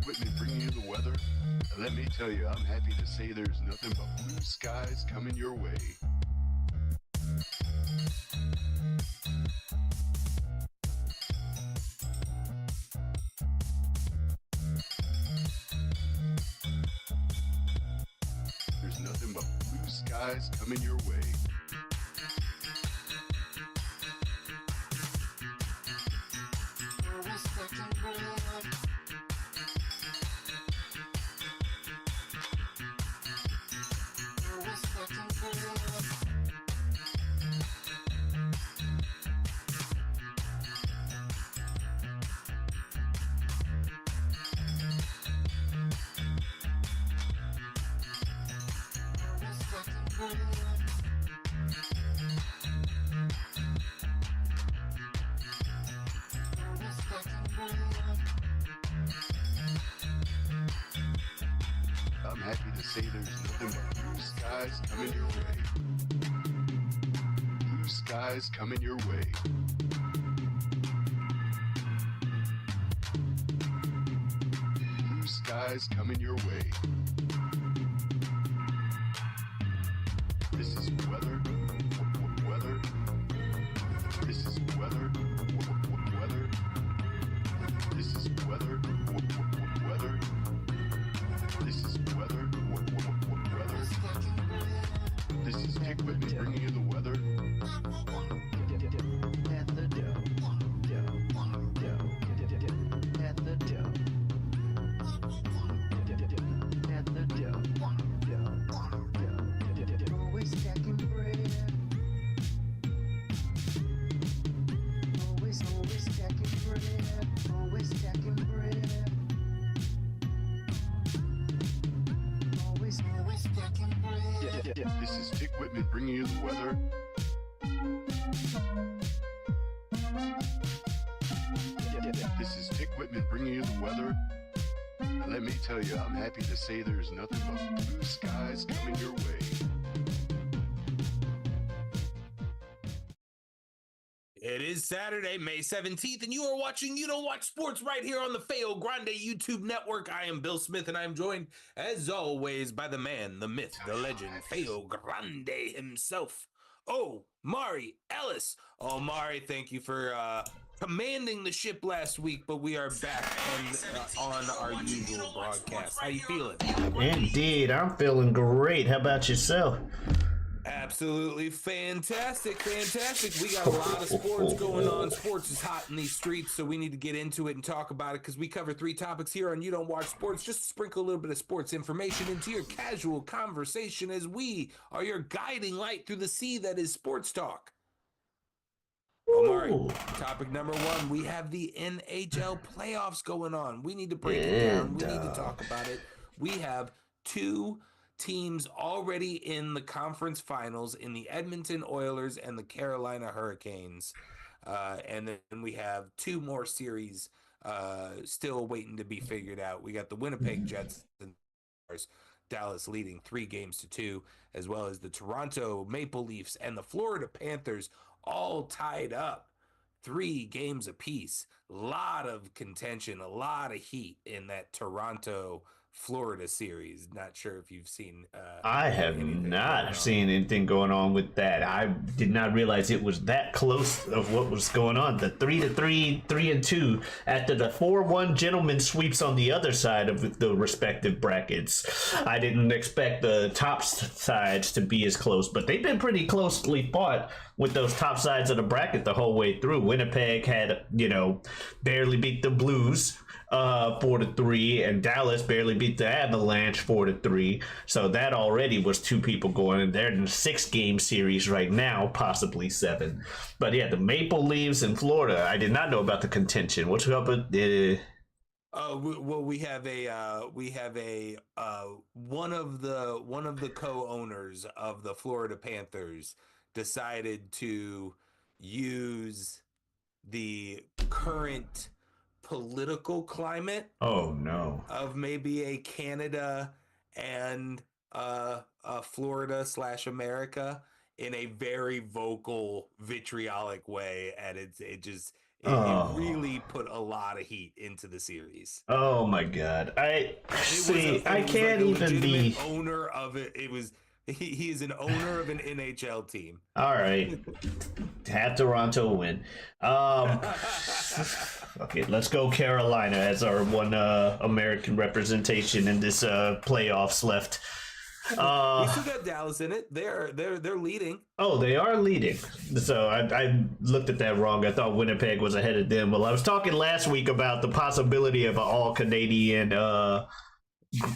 Whitman bringing you the weather. And let me tell you, I'm happy to say there's nothing but blue skies coming your way. There's nothing but blue skies coming your way. I'm happy to say there's nothing but blue skies coming your way. Blue skies coming your way. Blue skies coming your way. This is weather. Weather. This is weather. Weather. This is weather. Weather. This is weather. Weather. This is Dick Whitman bringing you the weather. Always stacking bread. Always stacking bread. Always stacking bread. Always stacking bread. This is Dick Whitman bringing you the weather. This is Dick Whitman bringing you the weather. And let me tell you, I'm happy to say there's nothing but blue skies coming your way. It is Saturday, May 17th, and you are watching You Don't Watch Sports right here on the Feo Grande YouTube network. I am Bill Smith, and I am joined, as always, by the man, the myth, the legend, Feo Grande himself, Omari Ellis. Omari, thank you for commanding the ship last week, but we are back on our usual broadcast. How you feeling? Indeed, I'm feeling great. How about yourself? Absolutely fantastic. We got a lot of sports going on. Sports is hot in these streets, so we need to get into it and talk about it because we cover 3 topics here on You Don't Watch Sports. Just to sprinkle a little bit of sports information into your casual conversation as we are your guiding light through the sea that is sports talk. Omari, topic number 1, we have the NHL playoffs going on. We need to break it down. We need to talk about it. We have 2 teams already in the conference finals in the Edmonton Oilers and the Carolina Hurricanes. And then we have 2 more series still waiting to be figured out. We got the Winnipeg Jets and Dallas leading 3-2, as well as the Toronto Maple Leafs and the Florida Panthers all tied up 3 games apiece. A lot of contention, a lot of heat in that Toronto Florida series. Not sure if you've seen I have not seen anything going on with that. I did not realize it was that close of what was going on. The 3-3, 3-2 after the 4-1 gentleman sweeps on the other side of the respective brackets. I didn't expect the top sides to be as close, but they've been pretty closely fought with those top sides of the bracket the whole way through. Winnipeg had, barely beat the Blues 4-3, and Dallas barely beat the Avalanche 4-3. So that already was 2 people going, and they're in a 6-game series right now, possibly 7. But yeah, the Maple Leafs in Florida. I did not know about the contention. What's up with well, we have a one of the co-owners of the Florida Panthers decided to use the current political climate of maybe a Canada and Florida / America in a very vocal, vitriolic way, and It really put a lot of heat into the series. Oh my god. I It can't was like a even be legitimate owner of it. It was he is an owner of an NHL team. all right. Have Toronto win. Okay, let's go Carolina as our one American representation in this playoffs left. We still got Dallas in it. They're leading. Oh, they are leading. So I looked at that wrong. I thought Winnipeg was ahead of them. Well, I was talking last week about the possibility of an all Canadian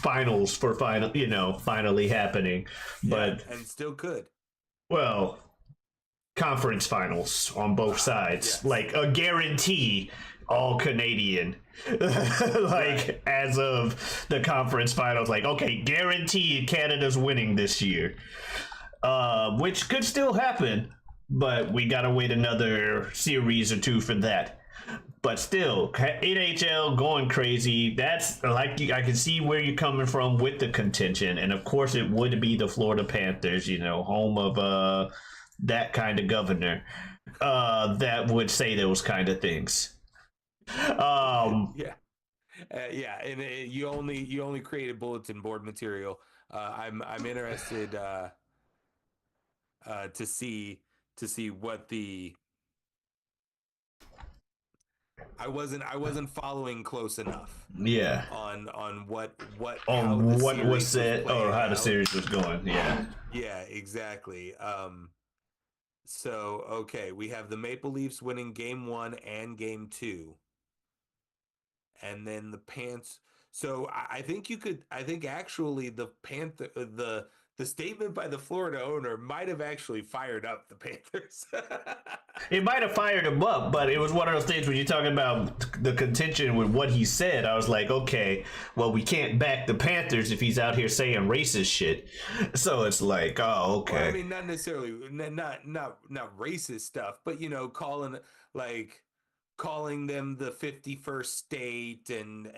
finals for finally happening. But and still could. well, conference finals on both sides. Yes. Like a guarantee all Canadian. Like as of the conference finals, like okay, guaranteed Canada's winning this year. Which could still happen, but we gotta wait another series or two for that. But still, NHL going crazy. That's like I can see where you're coming from with the contention, and of course it would be the Florida Panthers, home of that kind of governor that would say those kind of things. And you only created bulletin board material. I'm interested to see what the. I wasn't following close enough. Yeah. On what On what was said or playing how the out. series was going. Yeah. Yeah, exactly. So okay, we have the Maple Leafs winning game 1 and game 2. And then the Pants. So I think actually the Panther the statement by the Florida owner might have actually fired up the Panthers. It might have fired him up, but it was one of those things when you're talking about the contention with what he said. I was like, okay, well, we can't back the Panthers if he's out here saying racist shit. So it's like, oh, okay. Well, I mean, not necessarily, not racist stuff, but calling them the 51st state and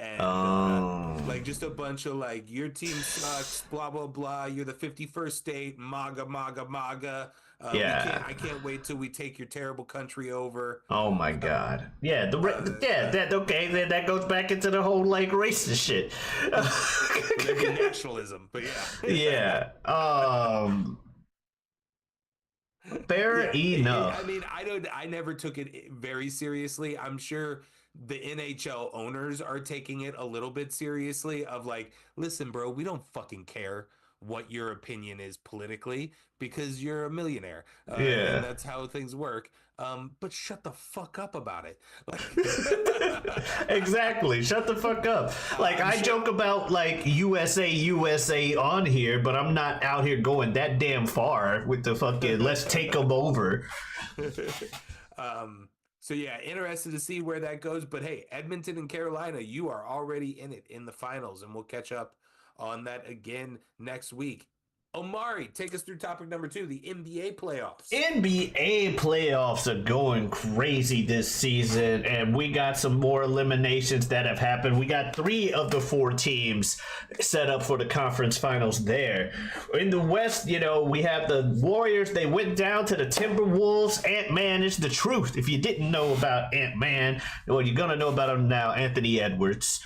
like just a bunch of like your team sucks, blah blah blah. You're the 51st state, MAGA MAGA MAGA. Yeah. I can't wait till we take your terrible country over. Oh my god. Yeah, that goes back into the whole like racist shit. Maybe nationalism, but yeah. Yeah. Fair enough. I mean, I never took it very seriously. I'm sure the NHL owners are taking it a little bit seriously of like, listen, bro, we don't fucking care what your opinion is politically because you're a millionaire. Yeah. And that's how things work. But shut the fuck up about it. Exactly. Shut the fuck up. Like I joke about like USA on here, but I'm not out here going that damn far with the fucking let's take them over. So yeah, interested to see where that goes. But hey, Edmonton and Carolina, you are already in it in the finals, and we'll catch up on that again next week. Omari, take us through topic number 2, the NBA playoffs. NBA playoffs are going crazy this season, and we got some more eliminations that have happened. We got 3 of the 4 teams set up for the conference finals there. In the West, we have the Warriors. They went down to the Timberwolves. Ant-Man is the truth. If you didn't know about Ant-Man, well, you're going to know about him now, Anthony Edwards.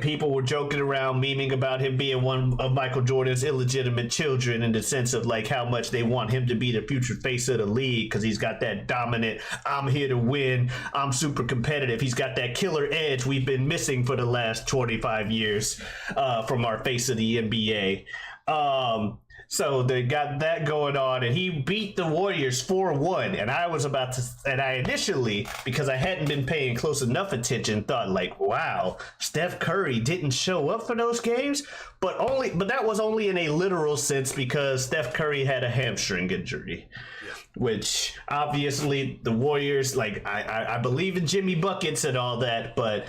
People were joking around, memeing about him being one of Michael Jordan's illegitimate children in the sense of like how much they want him to be the future face of the league because he's got that dominant, I'm here to win, I'm super competitive. He's got that killer edge we've been missing for the last 25 years from our face of the NBA. So they got that going on, and he beat the Warriors 4-1. And I initially, because I hadn't been paying close enough attention, thought like, wow, Steph Curry didn't show up for those games, but that was only in a literal sense because Steph Curry had a hamstring injury. Which obviously the Warriors, like I believe in Jimmy buckets and all that, but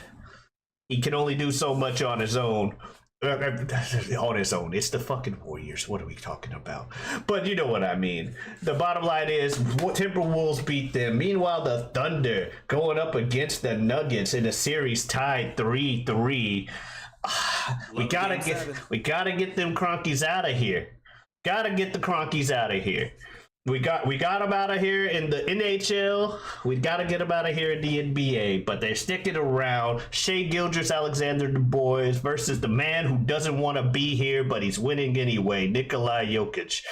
he can only do so much on his own. On his own. It's the fucking Warriors. What are we talking about? But you know what I mean. The bottom line is Timberwolves beat them. Meanwhile, the Thunder going up against the Nuggets in a series tied 3-3. We gotta get them Cronkies out of here. Gotta get the Cronkies out of here. We got them out of here in the NHL. We got to get them out of here in the NBA, but they're sticking around. Shea Gilgeous-Alexander Du Bois versus the man who doesn't want to be here, but he's winning anyway, Nikola Jokic.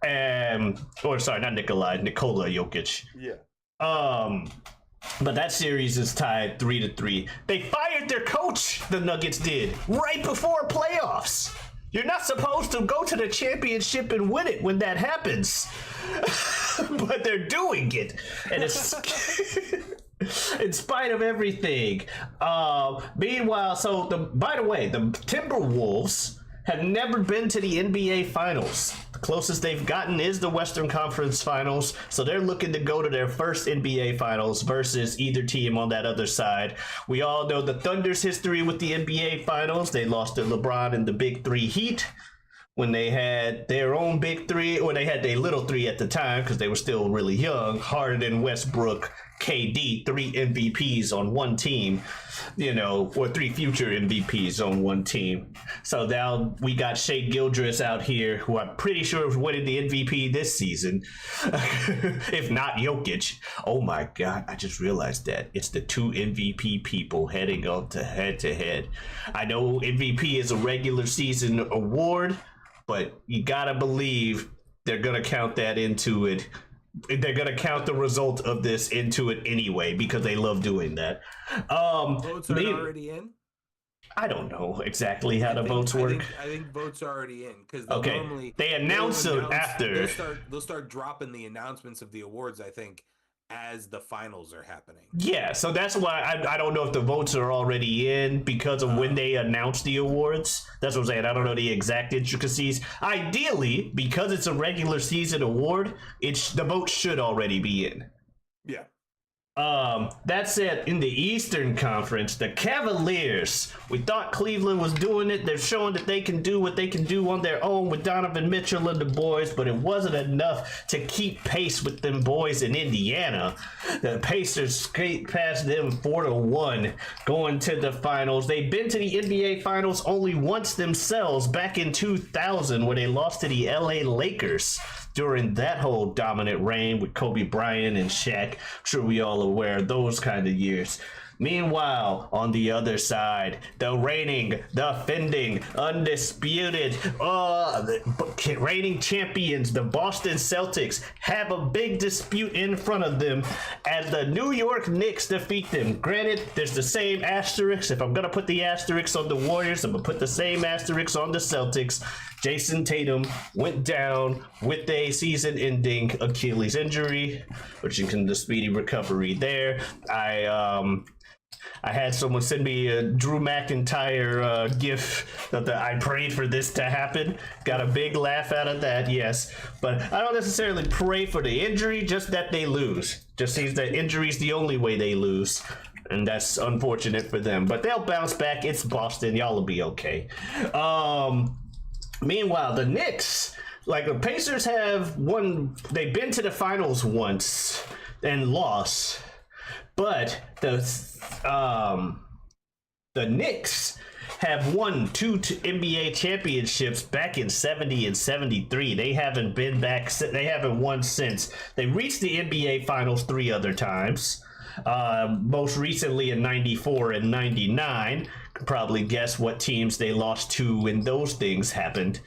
Nikola Jokic. Yeah. But that series is tied 3-3. They fired their coach, the Nuggets did, right before playoffs. You're not supposed to go to the championship and win it when that happens. But they're doing it. And it's in spite of everything. Meanwhile, by the way, the Timberwolves have never been to the NBA Finals. The closest they've gotten is the Western Conference Finals, so they're looking to go to their first NBA Finals versus either team on that other side. We all know the Thunder's history with the NBA Finals. They lost to LeBron and the Big Three Heat when they had their own Big Three, or they had their little three at the time because they were still really young. Harden, Westbrook, KD, 3 MVPs on one team, or 3 future MVPs on one team. So now we got Shea Gilgeous out here, who I'm pretty sure is winning the MVP this season, if not Jokic. Oh my God, I just realized that. It's the 2 MVP people heading up to head-to-head. I know MVP is a regular season award, but you gotta believe they're gonna count that into it. They're going to count the result of this into it anyway because they love doing that. Votes are already in? I don't know exactly how the votes work. I think votes are already in because normally they announce it after. They'll start dropping the announcements of the awards, I think, as the finals are happening. Yeah, so that's why I don't know if the votes are already in because of when they announce the awards. That's what I'm saying. I don't know the exact intricacies. Ideally, because it's a regular season award, the vote should already be in. Yeah. That said, in the Eastern Conference, the Cavaliers, we thought Cleveland was doing it. They're showing that they can do what they can do on their own with Donovan Mitchell and the boys, but it wasn't enough to keep pace with them boys in Indiana. The Pacers skate past them 4-1, going to the finals. They've been to the NBA Finals only once themselves, back in 2000, where they lost to the LA Lakers. During that whole dominant reign with Kobe Bryant and Shaq. I'm sure we all aware of those kind of years. Meanwhile, on the other side, the reigning, defending, undisputed, the reigning champions, the Boston Celtics, have a big dispute in front of them as the New York Knicks defeat them. Granted, there's the same asterisk. If I'm going to put the asterisk on the Warriors, I'm going to put the same asterisk on the Celtics. Jason Tatum went down with a season-ending Achilles injury, which you can the speedy recovery there. I had someone send me a Drew McIntyre gif that I prayed for this to happen. Got a big laugh out of that, yes. But I don't necessarily pray for the injury, just that they lose. Just seems that injury's the only way they lose. And that's unfortunate for them. But they'll bounce back. It's Boston. Y'all will be okay. Meanwhile, the Knicks, like the Pacers have won, they've been to the finals once and lost. But the Knicks have won 2 NBA championships back in 70 and 73. They haven't been back. They haven't won since. They reached the NBA Finals 3 other times. Most recently in 94 and 99. Could probably guess what teams they lost to when those things happened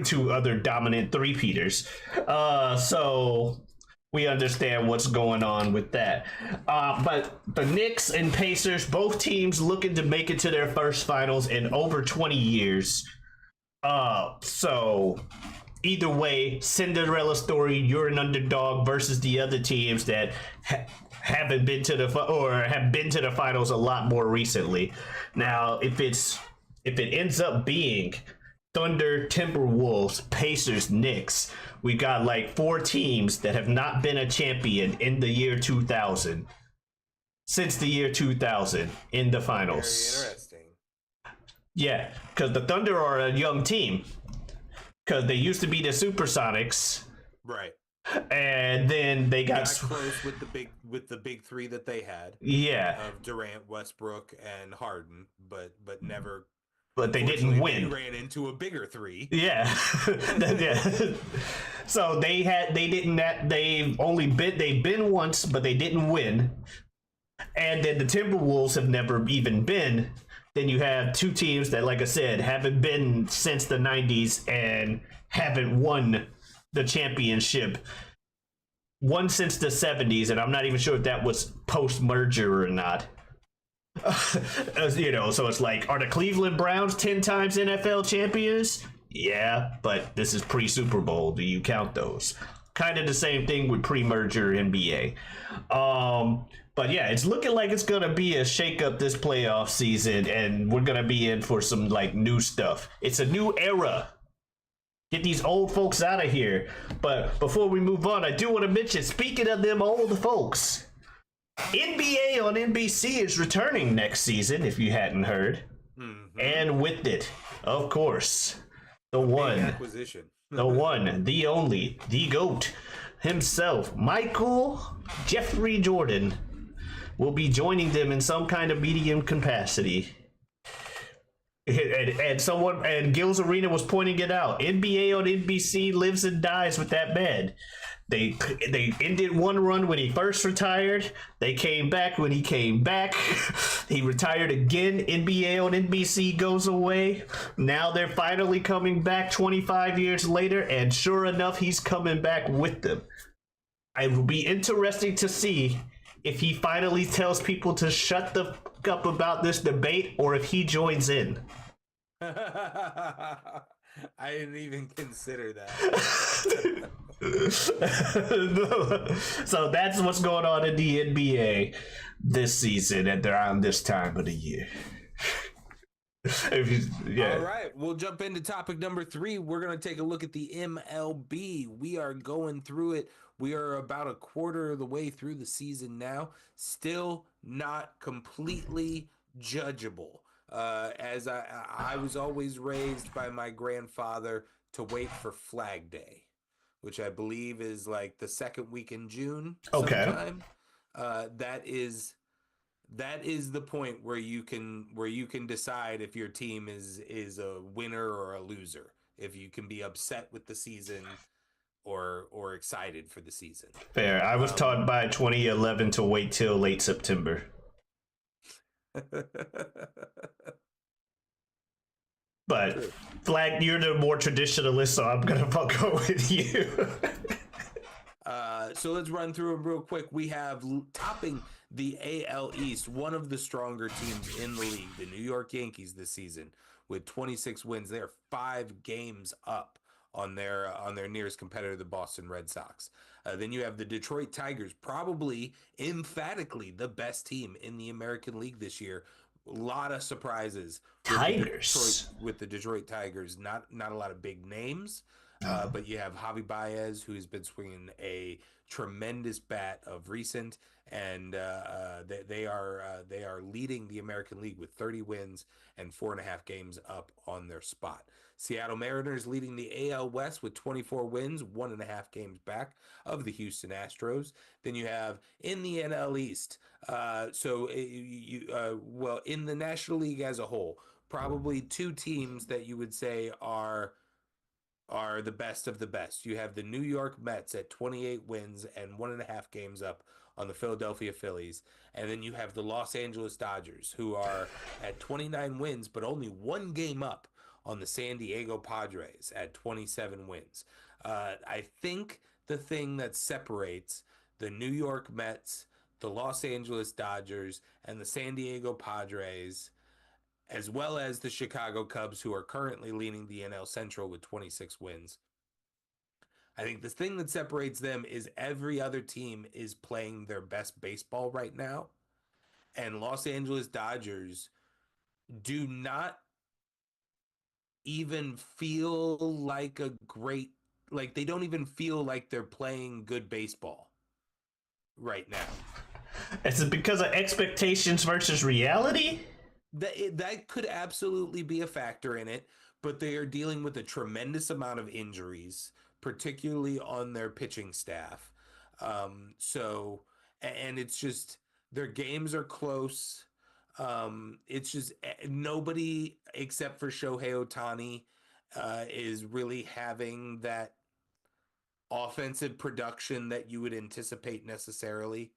to other dominant three-peaters. So we understand what's going on with that. But the Knicks and Pacers, both teams looking to make it to their first finals in over 20 years. So either way, Cinderella story, you're an underdog versus the other teams that haven't been to have been to the finals a lot more recently. Now, if it ends up being Thunder, Timberwolves, Pacers, Knicks, we got like 4 teams that have not been a champion in the year 2000. Since the year 2000 in the finals. Very interesting. Yeah, because the Thunder are a young team. Because they used to be the Supersonics. Right. And then they got close with the big 3 that they had. Yeah. Of Durant, Westbrook, and Harden, but never. But they didn't win. They ran into a bigger 3. Yeah. Yeah. So they've been once, but they didn't win. And then the Timberwolves have never even been. Then you have two teams that, like I said, haven't been since the 90s and haven't won the championship. One since the 70s, and I'm not even sure if that was post-merger or not. So it's like, are the Cleveland Browns 10 times NFL champions? Yeah, but this is pre-Super Bowl. Do you count those? Kind of the same thing with pre-merger NBA. But yeah, it's looking like it's gonna be a shakeup this playoff season, and we're gonna be in for some new stuff. It's a new era. Get these old folks out of here. But before we move on, I do want to mention, speaking of them old folks, NBA on NBC is returning next season, if you hadn't heard. Mm-hmm. And with it, of course, the one, the only, the GOAT himself, Michael Jeffrey Jordan, will be joining them in some kind of medium capacity. And Gil's Arena was pointing it out. NBA on NBC lives and dies with that man. They ended one run when he first retired. They came back when he came back. He retired again. NBA on NBC goes away. Now they're finally coming back 25 years later, and sure enough, he's coming back with them. It will be interesting to see if he finally tells people to shut the fuck up about this debate, or if he joins in. I didn't even consider that. So that's what's going on in the NBA this season and around this time of the year. All right, we'll jump into topic number 3. We're going to take a look at the MLB. We are going through it. We are about a quarter of the way through the season now. Still not completely judgeable. As I was always raised by my grandfather to wait for Flag Day, which I believe is like the second week in June. Okay. Sometime. That is the point where you can decide if your team is a winner or a loser. If you can be upset with the season or excited for the season. Fair. I was taught by 2011 to wait till late September. But Flag, you're the more traditionalist, so I'm gonna go with you. So let's run through them real quick. We have topping the AL East, one of the stronger teams in the league, the New York Yankees this season, with 26 wins. They're 5 games up on their nearest competitor, the Boston Red Sox. Then you have the Detroit Tigers, probably emphatically the best team in the American League this year. A lot of surprises with the Detroit Tigers. Not a lot of big names, but you have Javi Baez, who's been swinging a tremendous bat of recent, and they are leading the American League with 30 wins and 4.5 games up on their spot. Seattle Mariners leading the AL West with 24 wins, 1.5 games back of the Houston Astros. Then you have in the NL East, in the National League as a whole, probably 2 teams that you would say are the best of the best. You have the New York Mets at 28 wins and 1.5 games up on the Philadelphia Phillies. And then you have the Los Angeles Dodgers, who are at 29 wins, but only 1 game up on the San Diego Padres at 27 wins. I think the thing that separates the New York Mets, the Los Angeles Dodgers, and the San Diego Padres, as well as the Chicago Cubs, who are currently leading the NL Central with 26 wins. I think the thing that separates them is every other team is playing their best baseball right now. And Los Angeles Dodgers do not even feel like they don't even feel like they're playing good baseball right now. Is it because of expectations versus reality? That could absolutely be a factor in it, but they are dealing with a tremendous amount of injuries, particularly on their pitching staff. And it's just their games are close. It's just nobody except for Shohei Ohtani is really having that offensive production that you would anticipate necessarily.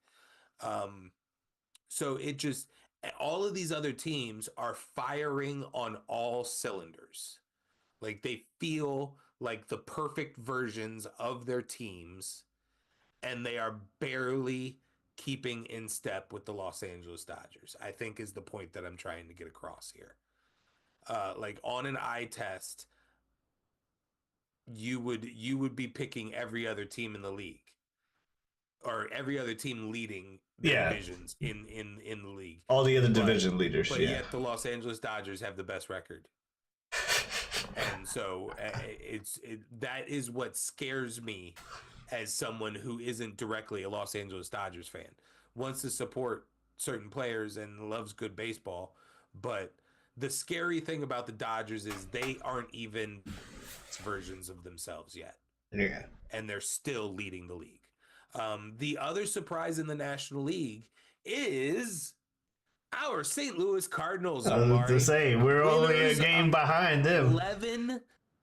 So it just, all of these other teams are firing on all cylinders. Like they feel like the perfect versions of their teams, and they are barely keeping in step with the Los Angeles Dodgers, I think is the point that I'm trying to get across here. Like on an eye test, you would be picking every other team in the league, or every other team leading the divisions in the league. All the other division leaders, but yet the Los Angeles Dodgers have the best record. And so that is what scares me as someone who isn't directly a Los Angeles Dodgers fan. Wants to support certain players and loves good baseball, but the scary thing about the Dodgers is they aren't even versions of themselves yet. Yeah. And they're still leading the league. The other surprise in the National League is our St. Louis Cardinals. I was to say, we're only a game behind them. 11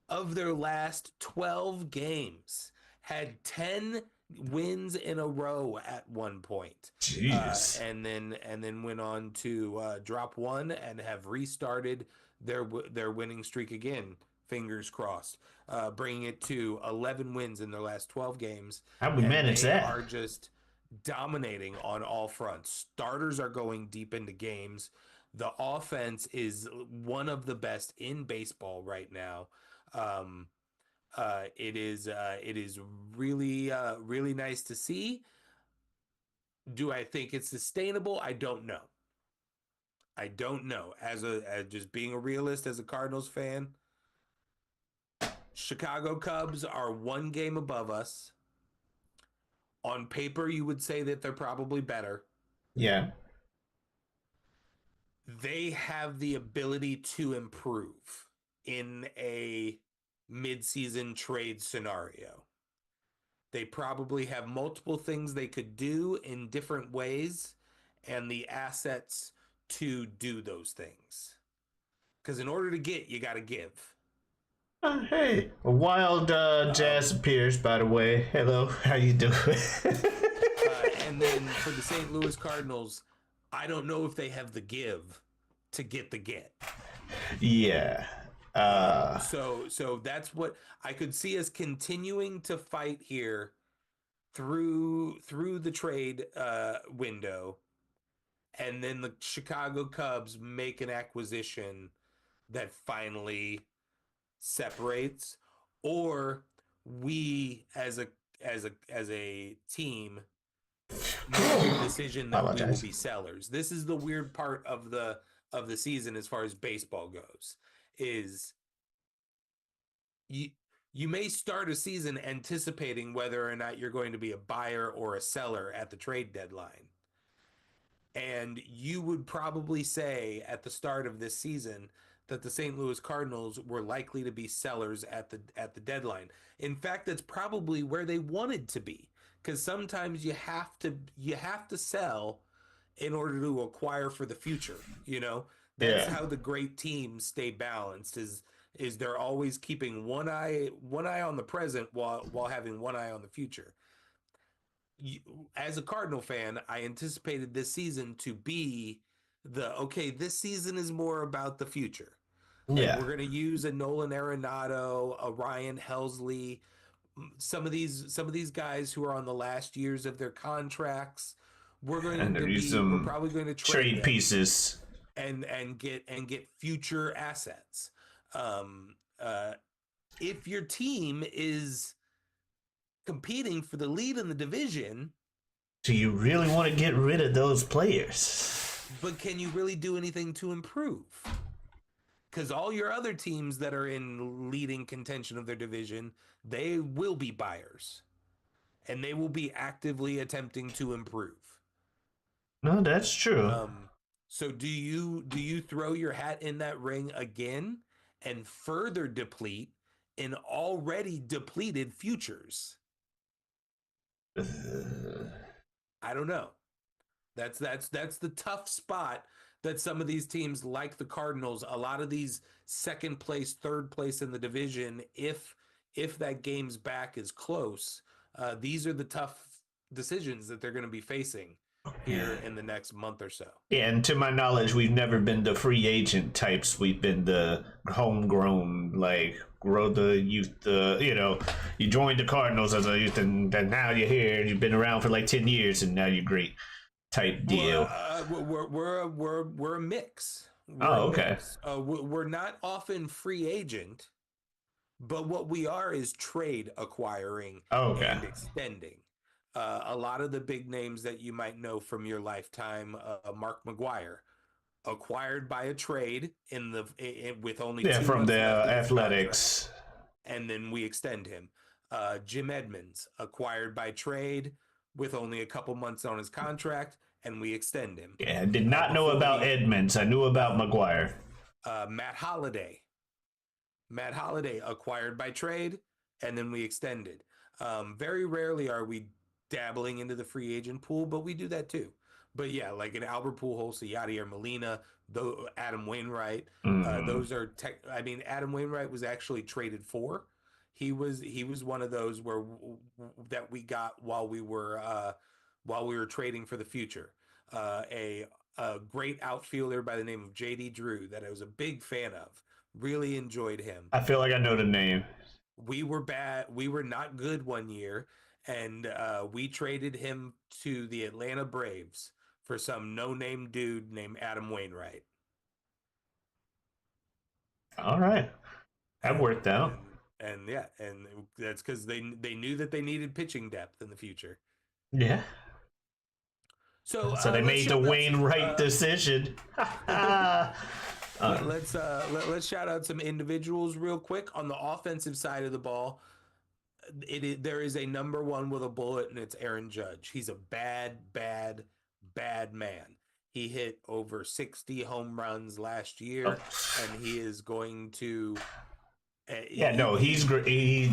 of their last 12 games, had 10 wins in a row at one point. Jeez. And then went on to drop one and have restarted their winning streak again. Fingers crossed, bringing it to 11 wins in their last 12 games. How we manage that? Are just dominating on all fronts. Starters are going deep into games. The offense is one of the best in baseball right now. It is really really nice to see. Do I think it's sustainable? I don't know. As just being a realist, as a Cardinals fan, Chicago Cubs are one game above us. On paper, you would say that they're probably better. Yeah. They have the ability to improve in a mid-season trade scenario. They probably have multiple things they could do in different ways and the assets to do those things. Because in order to get, you got to give. Hey, a wild Jazz appears, by the way. Hello, how you doing? And then for the St. Louis Cardinals, I don't know if they have the give to get the get. Yeah. So that's what I could see us continuing to fight here through the trade window, and then the Chicago Cubs make an acquisition that finally separates, or we as a team make a decision that we will be sellers. This is the weird part of the season as far as baseball goes, is you may start a season anticipating whether or not you're going to be a buyer or a seller at the trade deadline. And you would probably say at the start of this season that the St. Louis Cardinals were likely to be sellers at the deadline. In fact, that's probably where they wanted to be, because sometimes you have to sell in order to acquire for the future. You know, that's how the great teams stay balanced. Is they're always keeping one eye on the present while having one eye on the future. As a Cardinal fan, I anticipated this season to be this season is more about the future. Yeah. We're going to use a Nolan Arenado, a Ryan Helsley, some of these guys who are on the last years of their contracts. We're probably going to trade pieces and get future assets. If your team is competing for the lead in the division, do you really want to get rid of those players? But can you really do anything to improve? Because all your other teams that are in leading contention of their division, they will be buyers, and they will be actively attempting to improve. No, that's true. So do you throw your hat in that ring again and further deplete in already depleted futures? I don't know. That's the tough spot that some of these teams, like the Cardinals, a lot of these second place, third place in the division, if if that game's back is close, these are the tough decisions that they're going to be facing here in the next month or so. Yeah, and to my knowledge, we've never been the free agent types. We've been the homegrown, like grow the youth. You joined the Cardinals as a youth, and now you're here, and you've been around for like 10 years, and now you're great type deal. We're a mix. Okay. We're not often free agent, but what we are is trade acquiring and extending. A lot of the big names that you might know from your lifetime, Mark McGwire, acquired by a trade with only 2 from months the left in his Athletics, contract, and then we extend him. Jim Edmonds, acquired by trade with only a couple months on his contract, and we extend him. Yeah, I did not know about Edmonds. I knew about McGwire. Matt Holliday, acquired by trade, and then we extended. Very rarely are we dabbling into the free agent pool, but we do that too. But yeah, like an Albert Pujols, Yadier Molina, Adam Wainwright, those are Adam Wainwright was actually traded for. He was one of those that we got while we were trading for the future. A great outfielder by the name of JD Drew that I was a big fan of. Really enjoyed him. I feel like I know the name. We were bad. We were not good one year, and we traded him to the Atlanta Braves for some no-name dude named Adam Wainwright. All right, that worked out. And that's because they knew that they needed pitching depth in the future. Yeah. So they made the Wainwright decision. Let's shout out some individuals real quick on the offensive side of the ball. There is a number one with a bullet, and it's Aaron Judge. He's a bad man. He hit over 60 home runs last year, and he is going to. He's great. He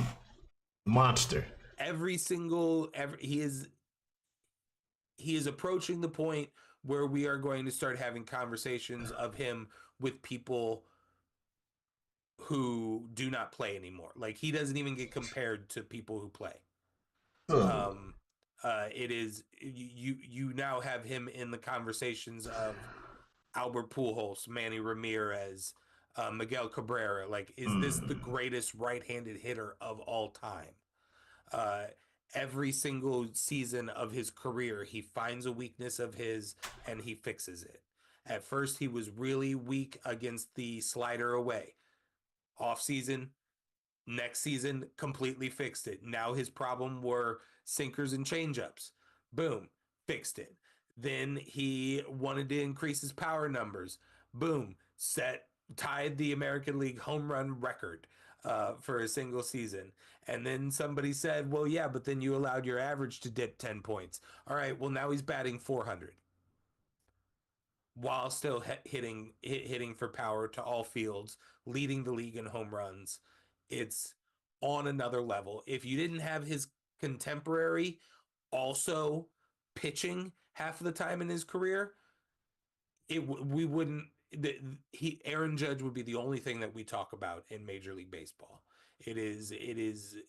monster. He is approaching the point where we are going to start having conversations of him with people who do not play anymore. Like, he doesn't even get compared to people who play. It is you now have him in the conversations of Albert Pujols, Manny Ramirez, Miguel Cabrera. Like, is this the greatest right-handed hitter of all time? Every single season of his career, he finds a weakness of his and he fixes it. At first, he was really weak against the slider away. Off season, next season, completely fixed it. Now his problem were sinkers and changeups. Boom, fixed it. Then he wanted to increase his power numbers. Boom, tied the American League home run record for a single season. And then somebody said, well, yeah, but then you allowed your average to dip 10 points. All right, well, now he's batting 400 while still hitting for power to all fields, leading the league in home runs. It's on another level. If you didn't have his contemporary also pitching half of the time in his career, Aaron Judge would be the only thing that we talk about in Major League Baseball. It is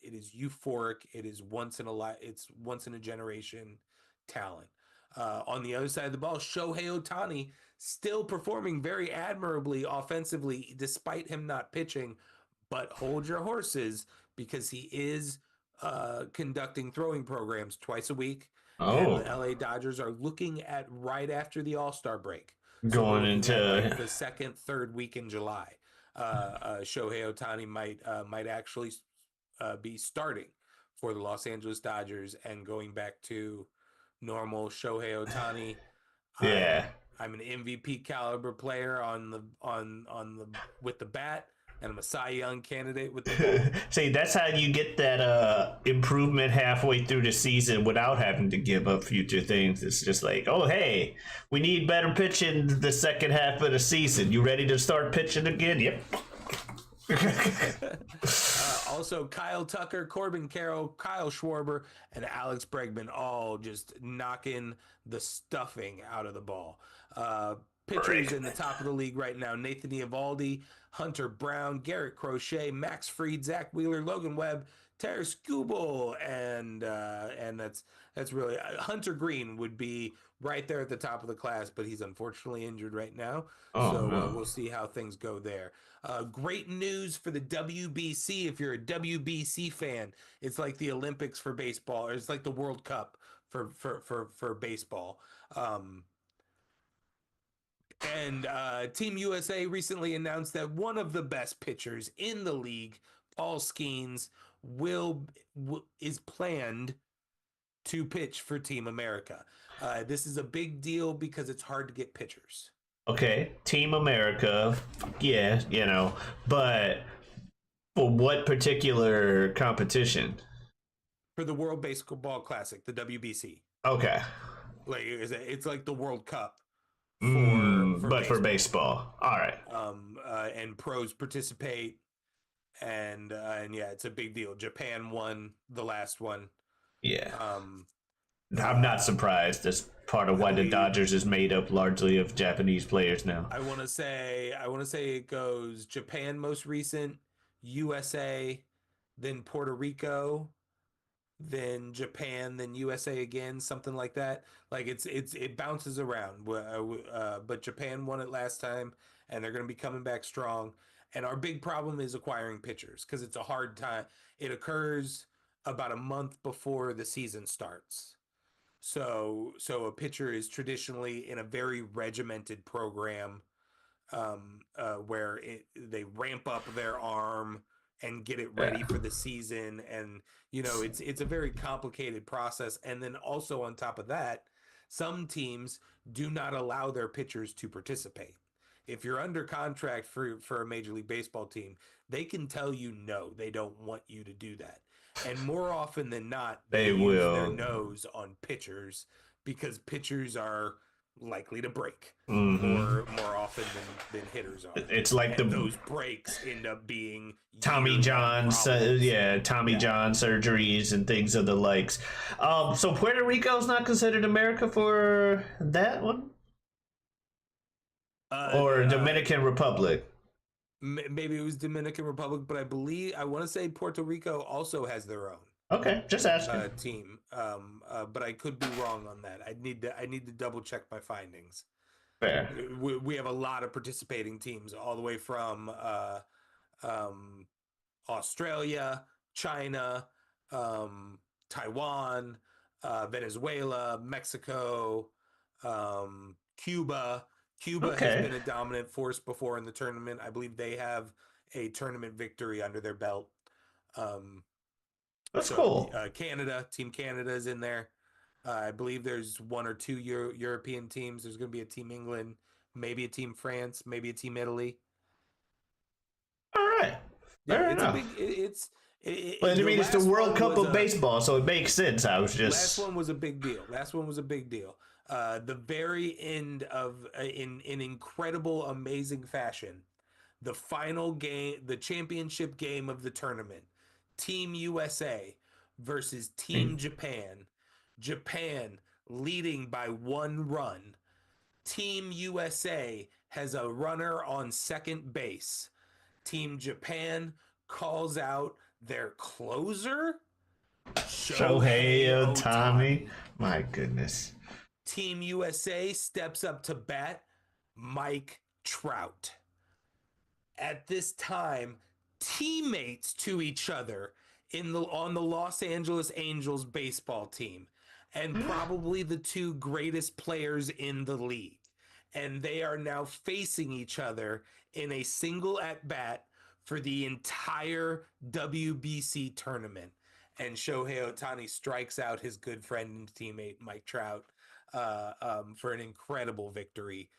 euphoric. It is once in a generation talent. On the other side of the ball, Shohei Ohtani still performing very admirably offensively, despite him not pitching. But hold your horses, because he is conducting throwing programs twice a week. And the LA Dodgers are looking at right after the All-Star break. Going into the second, third week in July. Shohei Ohtani might actually be starting for the Los Angeles Dodgers and going back to normal Shohei Ohtani. Yeah. I'm an MVP caliber player with the bat, and I'm a Cy Young candidate with the ball. See, that's how you get that improvement halfway through the season without having to give up future things. It's just like, oh, hey, we need better pitching the second half of the season. You ready to start pitching again? Yep. Also, Kyle Tucker, Corbin Carroll, Kyle Schwarber, and Alex Bregman all just knocking the stuffing out of the ball. Pitchers in the top of the league right now: Nathan Eovaldi, Hunter Brown, Garrett Crochet, Max Fried, Zach Wheeler, Logan Webb, Terry Skubal, and that's really Hunter Green would be right there at the top of the class, but he's unfortunately injured right now. Oh, So no. we'll see how things go there. Great news for the WBC. If you're a WBC fan, it's like the Olympics for baseball, or it's like the World Cup for baseball. And Team USA recently announced that one of the best pitchers in the league, Paul Skeens, is planned to pitch for Team America. This is a big deal because it's hard to get pitchers. Okay, Team America, yeah, but for what particular competition? For the World Baseball Classic, the WBC. Okay. Like it's like the World Cup for baseball. All right. And pros participate, and yeah, it's a big deal. Japan won the last one. Yeah. I'm not surprised. That's part of why the Dodgers is made up largely of Japanese players now. I want to say it goes Japan most recent, USA, then Puerto Rico, then Japan, then USA again, something like that. Like it bounces around. But Japan won it last time, and they're going to be coming back strong. And our big problem is acquiring pitchers because it's a hard time. It occurs about a month before the season starts. So a pitcher is traditionally in a very regimented program where they ramp up their arm and get it ready for the season. And, it's a very complicated process. And then also on top of that, some teams do not allow their pitchers to participate. If you're under contract for a Major League Baseball team, they can tell you no, they don't want you to do that. And more often than not, they use will their nose on pitchers because pitchers are likely to break more often than hitters are. It's like those breaks end up being Tommy John, John surgeries and things of the likes. So Puerto Rico's not considered America for that one, or Dominican Republic. Maybe it was Dominican Republic, but I want to say Puerto Rico also has their own. Okay, just asking. Team. But I could be wrong on that. I need to double check my findings. Fair. We have a lot of participating teams, all the way from Australia, China, Taiwan, Venezuela, Mexico, Cuba. Cuba has been a dominant force before in the tournament. I believe they have a tournament victory under their belt. That's cool. Team Canada is in there. I believe there's one or two European teams. There's going to be a Team England, maybe a Team France, maybe a Team Italy. All right. Fair enough. It's the World Cup of baseball, so it makes sense. Last one was a big deal. The very end of in incredible, amazing fashion, the final game, the championship game of the tournament, Team USA versus Team Japan. Japan leading by 1 run. Team USA has a runner on second base. Team Japan calls out their closer, Shohei Ohtani. My goodness. Team USA steps up to bat, Mike Trout. At this time, teammates to each other on the Los Angeles Angels baseball team, and probably the 2 greatest players in the league. And they are now facing each other in a single at-bat for the entire WBC tournament. And Shohei Ohtani strikes out his good friend and teammate Mike Trout for an incredible victory.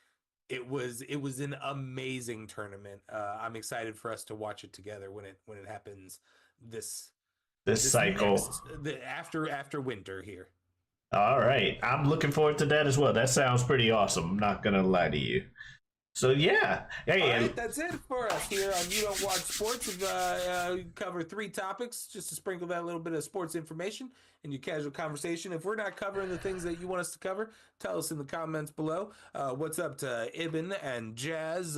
It was an amazing tournament. I'm excited for us to watch it together when it happens this cycle after winter here. All right, I'm looking forward to that as well. That sounds pretty awesome. I'm not gonna lie to you. So yeah, hey, All and right, that's it for us here on You Don't Watch Sports. We cover 3 topics just to sprinkle that little bit of sports information in your casual conversation. If we're not covering the things that you want us to cover, tell us in the comments below. What's up to Ibn and Jazz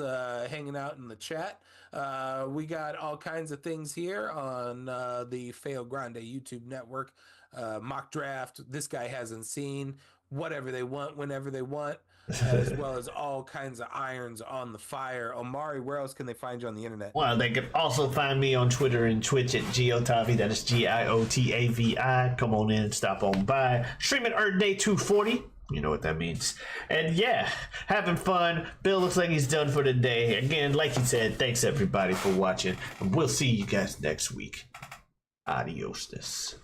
hanging out in the chat? We got all kinds of things here on the Feo Grande YouTube network. Mock draft, this guy hasn't seen, whatever they want, whenever they want. As well as all kinds of irons on the fire. Omari, where else can they find you on the internet? well, they can also find me on Twitter and Twitch at Giotavi. That is GIOTAVI. Come on in, stop on by. Streaming Earth Day 240. You know what that means. And yeah, having fun. Bill looks like he's done for the day. Again, like he said, thanks everybody for watching. And we'll see you guys next week. Adios.